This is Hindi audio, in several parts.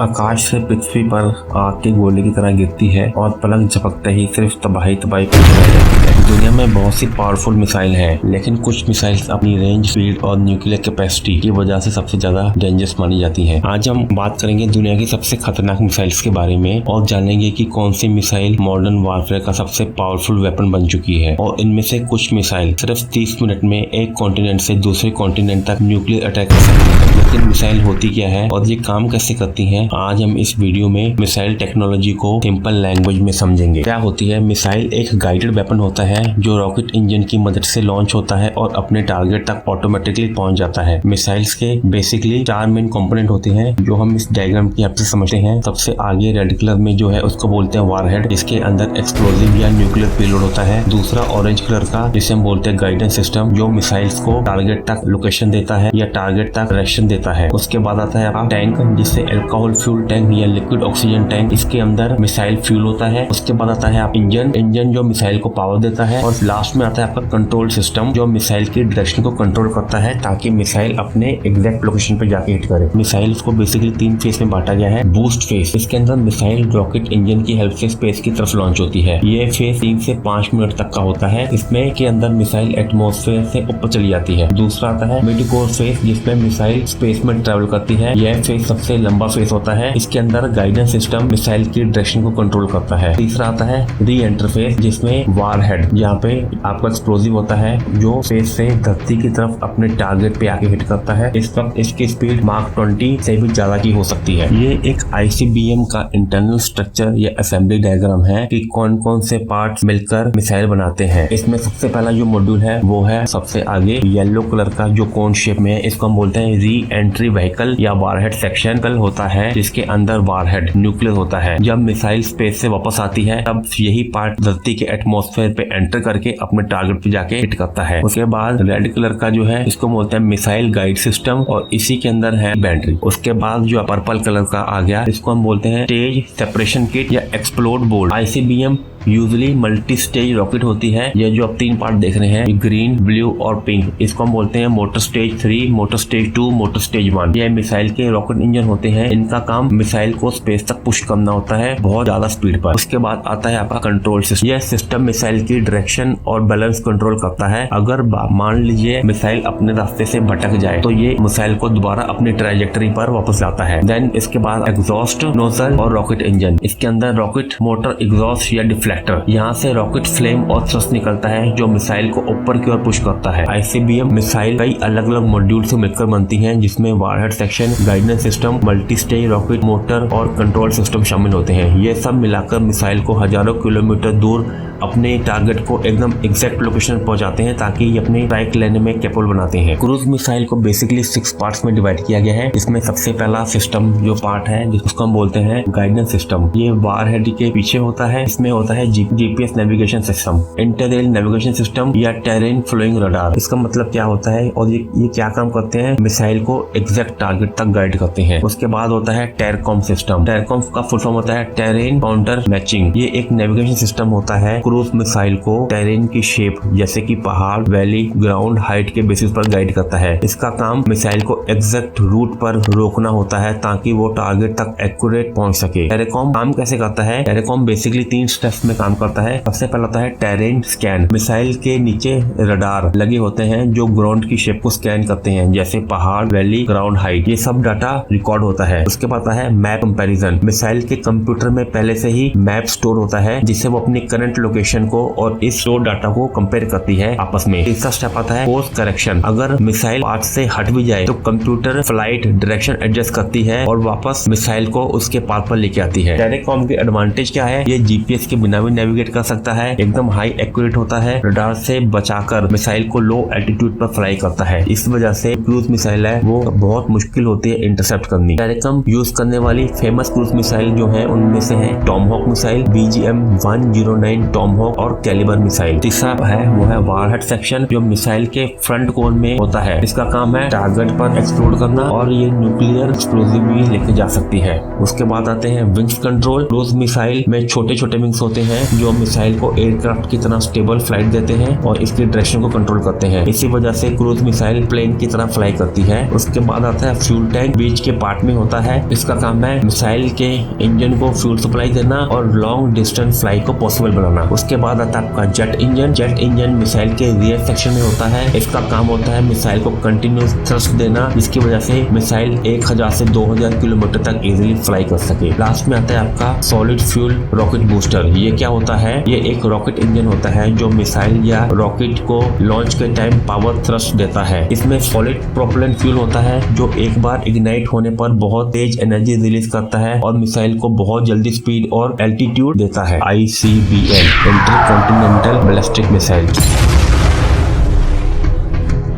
आकाश से पृथ्वी पर आग के गोले की तरह गिरती है और पलक झपकते ही सिर्फ तबाही तबाही फैलती है। दुनिया में बहुत सी पावरफुल मिसाइल हैं, लेकिन कुछ मिसाइल अपनी रेंज, स्पीड और न्यूक्लियर कैपेसिटी की वजह से सबसे ज्यादा डेंजरस मानी जाती हैं। आज हम बात करेंगे दुनिया की सबसे खतरनाक मिसाइल्स के बारे में और जानेंगे कि कौन सी मिसाइल मॉडर्न वारफेयर का सबसे पावरफुल वेपन बन चुकी है और इनमें से कुछ मिसाइल सिर्फ 30 मिनट में एक कॉन्टिनेंट से दूसरे कॉन्टिनेंट तक न्यूक्लियर अटैक कर सकती है। लेकिन मिसाइल होती क्या है और ये काम कैसे करती है, आज हम इस वीडियो में मिसाइल टेक्नोलॉजी को सिंपल लैंग्वेज में समझेंगे। क्या होती है मिसाइल? एक गाइडेड वेपन होता है जो रॉकेट इंजन की मदद से लॉन्च होता है और अपने टारगेट तक ऑटोमेटिकली पहुंच जाता है। मिसाइल्स के बेसिकली 4 मेन कंपोनेंट होते हैं जो हम इस डायग्राम की हेल्प से समझते हैं। सबसे आगे रेड कलर में जो है उसको बोलते हैं वारहेड, जिसके अंदर एक्सप्लोजिव या न्यूक्लियर पेलोड होता है। दूसरा ऑरेंज कलर का, जिसे हम बोलते हैं गाइडेंस सिस्टम, जो मिसाइल्स को टारगेट तक लोकेशन देता है या टारगेट तक डायरेक्शन देता है। उसके बाद आता है आपका टैंक, जिसे अल्कोहल फ्यूल टैंक या लिक्विड ऑक्सीजन टैंक, इसके अंदर मिसाइल फ्यूल होता है। उसके बाद आता है आप इंजन जो मिसाइल को पावर देता है। और लास्ट में आता है आपका कंट्रोल सिस्टम, जो मिसाइल की डायरेक्शन को कंट्रोल करता है ताकि मिसाइल अपने एग्जैक्ट लोकेशन पे जाके हिट करे। मिसाइल को बेसिकली 3 फेज में बांटा गया है। बूस्ट फेज, इसके अंदर मिसाइल रॉकेट इंजन की हेल्प से स्पेस की तरफ लॉन्च होती है। ये फेज 3 से 5 मिनट तक का होता है। इसमें के अंदर मिसाइल एटमॉस्फेयर से ऊपर चली जाती है। दूसरा आता है मिड कोर्स फेज, जिसमें मिसाइल स्पेस में ट्रेवल करती है। यह फेज सबसे लंबा फेज होता है। इसके अंदर गाइडेंस सिस्टम मिसाइल की डायरेक्शन को कंट्रोल करता है। तीसरा आता है री एंटर फेज, जिसमें वारहेड, यहाँ पे आपका एक्सप्लोजिव होता है जो फेज से धरती की तरफ अपने टारगेट पे आके हिट करता है। इस वक्त इसकी स्पीड मार्क 20 से भी ज्यादा की हो सकती है। ये एक ICBM का इंटरनल स्ट्रक्चर या असेंबली डायग्राम है कि कौन कौन से पार्ट्स मिलकर मिसाइल बनाते हैं। इसमें सबसे पहला जो मॉड्यूल है वो है सबसे आगे येलो कलर का, जो कोन शेप में है। इसको हम बोलते हैं री एंट्री व्हीकल या वारहेड सेक्शन होता है, जिसके अंदर वारहेड न्यूक्लियर होता है। जब मिसाइल स्पेस से वापस आती है तब यही पार्ट धरती के एटमॉस्फेयर पे एंटर करके अपने टारगेट पे जाके हिट करता है। उसके बाद रेड कलर का जो है इसको बोलते हैं मिसाइल गाइड सिस्टम और इसी के अंदर है बैटरी। उसके बाद जो पर्पल कलर का आ गया, इसको हम बोलते हैं स्टेज सेपरेशन किट या explode board. ICBM usually multi stage rocket होती है। ये जो आप 3 पार्ट देख रहे हैं, ग्रीन, ब्लू और पिंक, इसको हम बोलते हैं motor stage 3, motor stage 2, motor stage 1। ये मिसाइल के रॉकेट इंजन होते हैं। इनका काम मिसाइल को स्पेस तक पुश करना होता है बहुत ज्यादा स्पीड पर। उसके बाद आता है आपका कंट्रोल सिस्टम। यह सिस्टम मिसाइल की डायरेक्शन और बैलेंस कंट्रोल करता है। अगर मान लीजिए मिसाइल अपने रास्ते से भटक जाए तो ये मिसाइल को दोबारा अपनी ट्रायजेक्टरी पर वापस लाता है। देन इसके बाद एग्जॉस्ट नोजल और रॉकेट इंजन। इसके अंदर रॉकेट मोटर, एग्जॉस्ट या डिफ्लेक्टर, यहाँ से रॉकेट फ्लेम और थ्रस्ट निकलता है जो मिसाइल को ऊपर की ओर पुश करता है। ICBM मिसाइल कई अलग अलग मॉड्यूल से मिलकर बनती हैं, जिसमें warhead section, guidance system, multi stage rocket, motor और कंट्रोल सिस्टम शामिल होते हैं। ये सब मिलाकर मिसाइल को हजारों किलोमीटर दूर अपने टारगेट को एकदम एग्जैक्ट लोकेशन पहुंचाते हैं ताकि ये अपने स्ट्राइक लेने में कैपेबल बनाते हैं। क्रूज मिसाइल को बेसिकली 6 पार्ट्स में डिवाइड किया गया है। इसमें सबसे पहला सिस्टम जो पार्ट है जिसको हम बोलते हैं गाइडेंस सिस्टम, ये वारहेड के पीछे होता है। इसमें होता है GPS navigation system, inertial navigation system या टेरेन फ्लोइंग रडार। इसका मतलब क्या होता है और ये क्या काम करते हैं? मिसाइल को एग्जैक्ट टारगेट तक गाइड करते हैं। उसके बाद होता है टेरकॉम सिस्टम। टेरकॉम का फुल फॉर्म होता है टेरेन काउंटर मैचिंग। ये एक नेविगेशन सिस्टम होता है। क्रूज मिसाइल को टेरेन की शेप जैसे कि पहाड़, वैली, ग्राउंड, हाइट के बेसिस पर गाइड करता है। इसका काम मिसाइल को एग्जैक्ट रूट पर रोकना होता है ताकि वो टारगेट तक एक्यूरेट पहुंच सके। टेरेकॉम काम कैसे करता है? टेरेकॉम बेसिकली 3 स्टेप्स में काम करता है। सबसे पहला होता है टेरेन स्कैन। मिसाइल के नीचे रडार लगे होते हैं जो ग्राउंड की शेप को स्कैन करते हैं, जैसे पहाड़, वैली, ग्राउंड, हाइट। ये सब डाटा रिकॉर्ड होता है। उसके बाद आता है मैप कंपैरिजन। मिसाइल के कंप्यूटर में पहले से ही मैप स्टोर होता है जिससे वो अपनी करंट लोकेशन को और इस स्टोर डाटा को कंपेयर करती है आपस में। तीसरा स्टेप आता है कोर्स करेक्शन। अगर मिसाइल पाथ से हट भी जाए तो कंप्यूटर फ्लाइट डायरेक्शन एडजस्ट करती है और वापस मिसाइल को उसके पाथ पर लेके आती है। टेरेकॉम की एडवांटेज क्या है? ये GPS के बिना भी नेविगेट कर सकता है, एकदम हाई एक्यूरेट होता है, रडार से बचाकर मिसाइल को लो एल्टीट्यूड पर फ्लाई करता है। इस वजह से क्रूज मिसाइल है वो बहुत मुश्किल होती है इंटरसेप्ट करनी। टेरेकॉम यूज करने वाली फेमस क्रूज मिसाइल जो है उनमें से है टॉमहॉक मिसाइल, BGM-109 टॉमहॉक और कैलिबर मिसाइल। तीसरा है वो है वारहेड सेक्शन, जो मिसाइल के फ्रंट कोर में होता है। इसका काम है टारगेट पर एक्सप्लोड करना और ये न्यूक्लियर एक्सप्लोजिव भी लेके जा सकती है। उसके बाद आते हैं विंग्स कंट्रोल। क्रूज मिसाइल में छोटे छोटे विंग्स होते हैं जो मिसाइल को एयरक्राफ्ट की तरह स्टेबल फ्लाइट देते हैं और इसकी डायरेक्शन को कंट्रोल करते हैं। इसी वजह से क्रूज मिसाइल प्लेन की तरह फ्लाई करती है। उसके बाद आता है फ्यूल टैंक, बीच के पार्ट में होता है। इसका काम है मिसाइल के इंजन को फ्यूल सप्लाई देना और लॉन्ग डिस्टेंस फ्लाई को पॉसिबल बनाना। उसके बाद आता है आपका jet engine. Jet engine missile के रियर सेक्शन में होता है। इसका काम होता है मिसाइल को कंटिन्यूस थ्रस्ट देना, जिसकी वजह से मिसाइल 1000 से 2000 किलोमीटर तक इजीली फ्लाई कर सके। लास्ट में आता है आपका सॉलिड फ्यूल रॉकेट बूस्टर। ये क्या होता है? ये एक रॉकेट इंजन होता है जो मिसाइल या रॉकेट को लॉन्च के टाइम पावर थ्रस्ट देता है। इसमें सॉलिड प्रोपेलेंट फ्यूल होता है जो एक बार इग्नाइट होने पर बहुत तेज एनर्जी रिलीज करता है और मिसाइल को बहुत जल्दी स्पीड और एल्टीट्यूड देता है। ICBM intercontinental ballistic missile.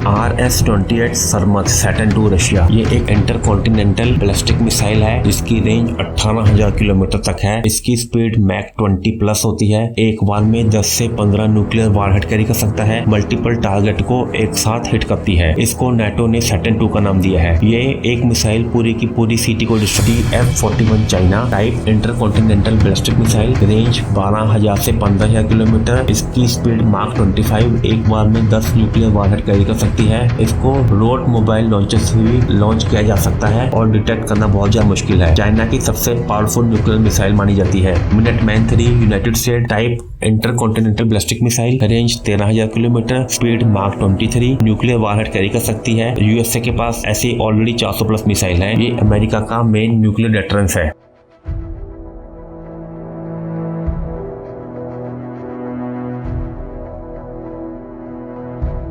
RS-28 Sarmat Saturn II Russia. ये एक इंटरकॉन्टिनेंटल बैलिस्टिक मिसाइल है जिसकी रेंज 18,000 किलोमीटर तक है। इसकी स्पीड मैक 20+ होती है। एक बार में 10 से 15 न्यूक्लियर वारहेड कैरी कर सकता है। मल्टीपल टारगेट को एक साथ हिट करती है। इसको नाटो ने सैटर्न II का नाम दिया है। ये एक मिसाइल पूरी की पूरी सिटी को destroy. F-41 China type intercontinental ballistic missile, range 12,000 से 15,000 किलोमीटर। इसकी स्पीड मार्क 25, एक बार में 10 न्यूक्लियर वारहेड कैरी कर सकती है। इसको रोड मोबाइल लॉन्चर से भी लॉन्च किया जा सकता है और डिटेक्ट करना बहुत ज्यादा मुश्किल है। चाइना की सबसे पावरफुल न्यूक्लियर मिसाइल मानी जाती है। Minuteman 3 United state type intercontinental ballistic missile, range 13,000 kilometre, speed mark 23, nuclear warhead carry कर सकती है। यूएसए के पास ऐसी ऑलरेडी 400+ मिसाइल है। ये अमेरिका का मेन न्यूक्लियर डेटरेंस है।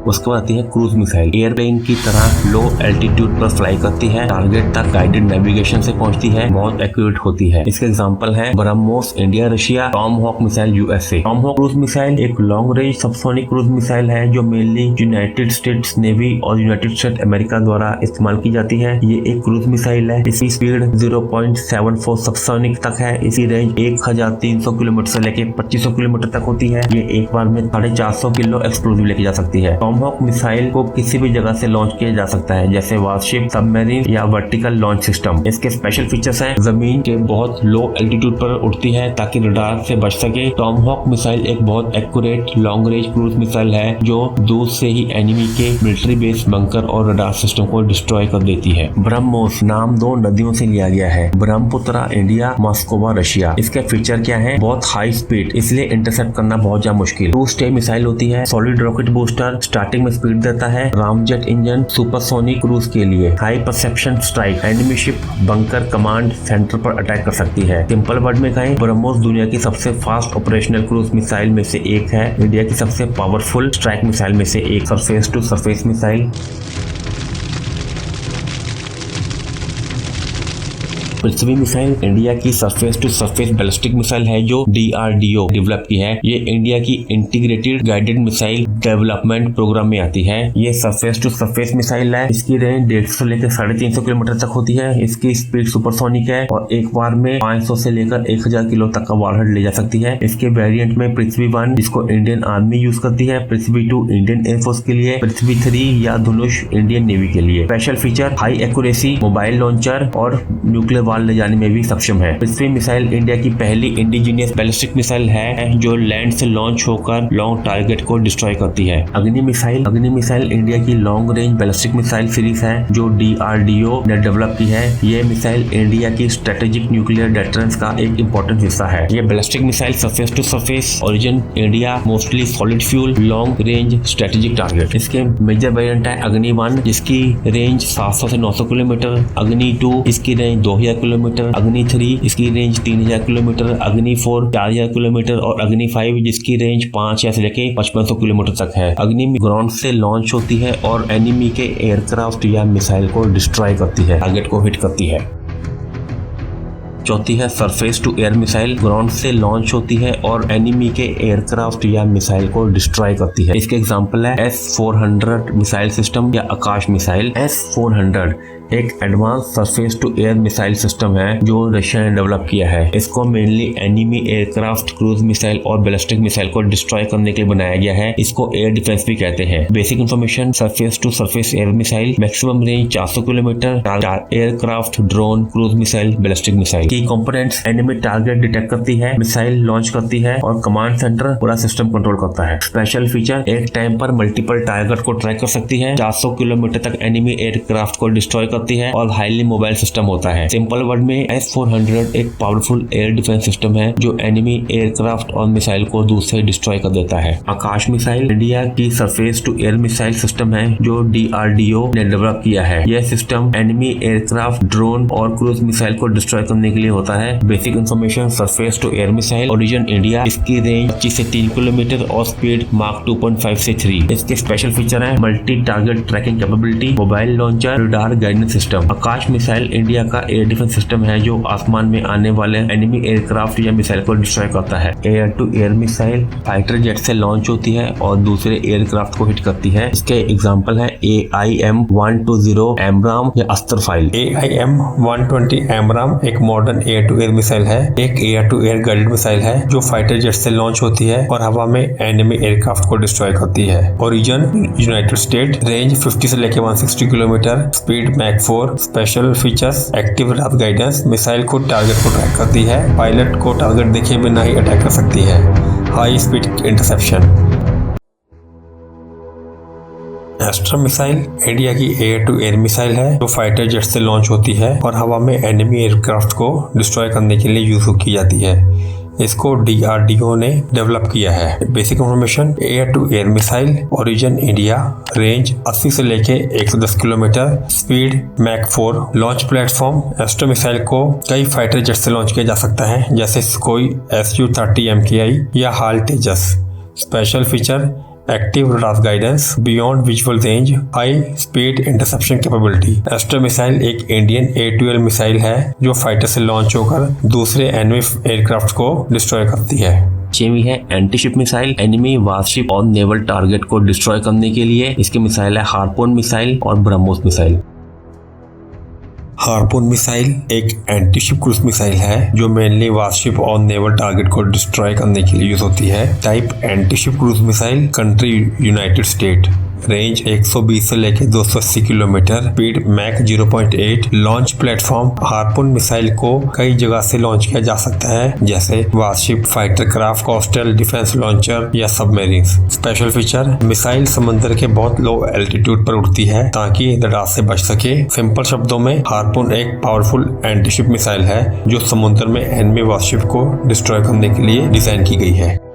उसके बाद आती है क्रूज मिसाइल। एयरप्लेन की तरह लो एल्टीट्यूड पर फ्लाई करती है। टारगेट तक गाइडेड नेविगेशन से पहुंचती है। बहुत एक्यूरेट होती है। इसके एग्जांपल है BrahMos India Russia, tomahawk missile USA. Tomahawk cruise missile एक long range subsonic cruise missile है जो मेनली यूनाइटेड स्टेट्स नेवी और यूनाइटेड स्टेट अमेरिका द्वारा इस्तेमाल की जाती है। ये एक क्रूज मिसाइल है। इसकी स्पीड 0.74 सबसोनिक तक है। इसकी रेंज 1300 किलोमीटर से लेकर 2500 किलोमीटर तक होती है। ये एक बार में 450 किलो एक्सप्लोजिव लेके जा सकती है। टॉमहॉक मिसाइल को किसी भी जगह से लॉन्च किया जा सकता है, जैसे वारशिप, सबमरीन या वर्टिकल लॉन्च सिस्टम। इसके स्पेशल फीचर्स हैं, जमीन के बहुत लो एल्टीट्यूड पर उड़ती है ताकि रडार से बच सके। टॉमहॉक मिसाइल एक बहुत accurate long range cruise missile है जो दूर से ही एनिमी के मिलिट्री बेस, बंकर और रडार सिस्टम को डिस्ट्रॉय कर देती है। ब्रह्मोस नाम 2 नदियों से लिया गया है। Brahmaputra India, Moskva Russia. इसके फीचर क्या है? बहुत हाई स्पीड, इसलिए इंटरसेप्ट करना बहुत ज्यादा मुश्किल। 2 स्टेज मिसाइल होती है। सॉलिड रॉकेट बूस्टर स्टार्टिंग में स्पीड देता है। रामजेट इंजन सुपरसोनिक क्रूज के लिए। High perception strike, enemy ship, bunker, command centre पर अटैक कर सकती है। सिंपल वर्ड में कहें, ब्रह्मोस दुनिया की सबसे फास्ट ऑपरेशनल क्रूज मिसाइल में से एक है। इंडिया की सबसे पावरफुल स्ट्राइक मिसाइल में से एक। Surface to surface missile. Prithvi missile India की surface to surface ballistic missile है जो DRDO डेवलप की है। ये इंडिया की integrated guided missile development programme में आती है। ये सरफेस टू सरफेस मिसाइल है। इसकी रेंज 150 से लेकर 350 किलोमीटर तक होती है। इसकी स्पीड सुपरसोनिक है और एक बार में 500 से लेकर 1000 किलो तक का वारहेड ले जा सकती है। इसके वेरिएंट में पृथ्वी 1 जिसको इंडियन आर्मी यूज करती है, पृथ्वी 2 इंडियन एयरफोर्स के लिए, पृथ्वी 3 या धनुष इंडियन नेवी के लिए। Special feature high accuracy, mobile launcher और न्यूक्लियर ले जाने में भी सक्षम है। पृथ्वी मिसाइल इंडिया की पहली इंडिजीनियस बैलिस्टिक मिसाइल है जो लैंड से लॉन्च होकर लॉन्ग टारगेट को डिस्ट्रॉय करती है। अग्नि मिसाइल इंडिया की long range ballistic missile series है जो DRDO ने डेवलप की है। ये मिसाइल इंडिया की स्ट्रेटेजिक न्यूक्लियर डेटरेंस का एक इंपॉर्टेंट हिस्सा है। ये ballistic missile surface to surface, origin India, mostly solid fuel, long range strategic target. इसके मेजर वेरिएंट है अग्नि 1 जिसकी रेंज 700 से 900 किलोमीटर, अग्नि 2 इसकी रेंज 2000 किलोमीटर, अग्नि 3 इसकी रेंज 3000 किलोमीटर, अग्नि 4 4000 किलोमीटर और अग्नि 5 जिसकी रेंज 5000 से लेके 5500 किलोमीटर तक है। अग्नि ग्राउंड से लॉन्च होती है और एनिमी के एयरक्राफ्ट या मिसाइल को डिस्ट्रॉय करती है, टारगेट को हिट करती है। चौथी है surface to air missile, ground से लॉन्च होती है और एनिमी के एयरक्राफ्ट या मिसाइल को डिस्ट्रॉय करती है। इसके एग्जांपल है S-400 मिसाइल सिस्टम या आकाश मिसाइल। S-400 एक advance surface to air missile system है जो रशिया ने डेवलप किया है। इसको mainly enemy aircraft, cruise missile और बैलिस्टिक मिसाइल को डिस्ट्रॉय करने के लिए बनाया गया है। इसको एयर डिफेंस भी कहते हैं। Basic information, surface to surface air missile, maximum range 400 kilometre, aircraft, drone, cruise missile, ballistic missile. Key components, enemy target detect करती है, मिसाइल लॉन्च करती है और कमांड सेंटर पूरा सिस्टम कंट्रोल करता है। स्पेशल फीचर, एक टाइम पर मल्टीपल टारगेट को ट्रैक कर सकती है, 400 किलोमीटर तक एनिमी एयरक्राफ्ट को डिस्ट्रॉय करती है और हाईली मोबाइल सिस्टम होता है। सिंपल वर्ड में S-400 एक पावरफुल एयर डिफेंस सिस्टम है जो एनिमी एयरक्राफ्ट और मिसाइल को दूर से डिस्ट्रॉय कर देता है। आकाश मिसाइल इंडिया की surface to air missile system है जो DRDO ने डेवलप किया है। यह सिस्टम एनिमी एयरक्राफ्ट, ड्रोन और क्रूज मिसाइल को डिस्ट्रॉय करने के लिए होता है। Basic information, surface to air missile, origin India, इसकी रेंज 25 से 3 किलोमीटर और स्पीड मार्क 2.5 से 3। इसके स्पेशल फीचर है multi target tracking capability, mobile launcher, radar guidance system. Akash missile India का एयर डिफेंस सिस्टम है जो आसमान में आने वाले एनिमी एयरक्राफ्ट या मिसाइल को डिस्ट्रॉय करता है। Air to air missile fighter jet से लॉन्च होती है और दूसरे एयरक्राफ्ट को हिट करती है। इसके एग्जांपल है AIM-120 एमराम या अस्त्र फाइल। AIM-120 एमराम एक modern air to air missile है। एक air to air guided missile है जो फाइटर जेट से लॉन्च होती है और हवा में एनिमी एयरक्राफ्ट को डिस्ट्रॉय करती है। ओरिजिन यूनाइटेड स्टेट, रेंज 50 से लेकर 160 kilometre, speed Mach 4। Special features, active रात गाइडेंस, मिसाइल को टारगेट को ट्रैक करती है, पायलट को टारगेट देखे बिना ही अटैक कर सकती है, high speed interception. Astra missile India की एयर टू एयर मिसाइल है जो फाइटर जेट से लॉन्च होती है और हवा में एनिमी एयरक्राफ्ट को डिस्ट्रॉय करने के लिए यूज की जाती है। इसको DRDO ने डेवलप किया है। Basic information, air to air missile, origin India, range 80 से लेके 110 kilometre, speed Mach 4। Launch platform, Astra missile को कई फाइटर जेट से लॉन्च किया जा सकता है जैसे सुखोई Su-30 MKI या HAL Tejas. Special feature, active radar guidance, beyond visual range, high speed interception capability. Astra missile एक इंडियन A2L मिसाइल है जो फाइटर से लॉन्च होकर दूसरे एनिमी एयरक्राफ्ट को डिस्ट्रॉय करती है। 6वीं है एंटीशिप मिसाइल, एनिमी वारशिप और नेवल टारगेट को डिस्ट्रॉय करने के लिए। इसके मिसाइल है हार्पून मिसाइल और ब्रह्मोस मिसाइल। हार्पून मिसाइल एक एंटीशिप क्रूज मिसाइल है जो मेनली वारशिप और नेवल टारगेट को डिस्ट्रॉय करने के लिए यूज होती है। Type antiship cruise missile, country United State, range 120 से लेकर 280 kilometre, speed Mach 0.8। Launch platform, Harpoon missile को कई जगह से लॉन्च किया जा सकता है जैसे warship, fighter craft, coastal defence launcher या सबमरीन्स। स्पेशल फीचर, मिसाइल समंदर के बहुत लो एल्टीट्यूड पर उड़ती है ताकि रडार से बच सके। सिंपल शब्दों में, हार्पून एक पावरफुल एंटीशिप मिसाइल है जो समुद्र में एनिमी वारशिप को डिस्ट्रॉय करने के लिए डिजाइन की गई है।